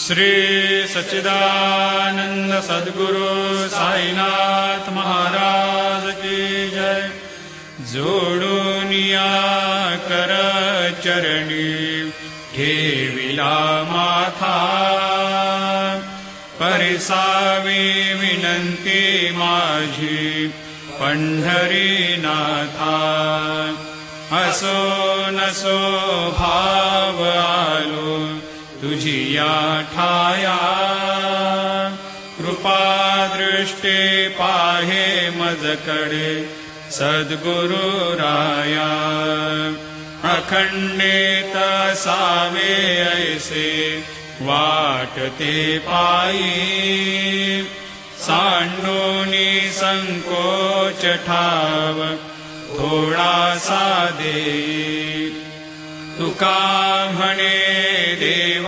श्री सच्चिदानंद सद्गुरु साईनाथ महाराज की जय। जोडूनिया कर चरणी ठेविला माथा, परिसावी विनंती माझी पंढरीनाथा। असो नसो भाव आलो तुझिया ठाया, कृपा दृष्टी पाहे मजकडे सद्गुरु राया। अखंडित सावे ऐसे वाटते पायी, सांडोनी संकोच ठाव थोडासा देई। तुका म्हणे देवा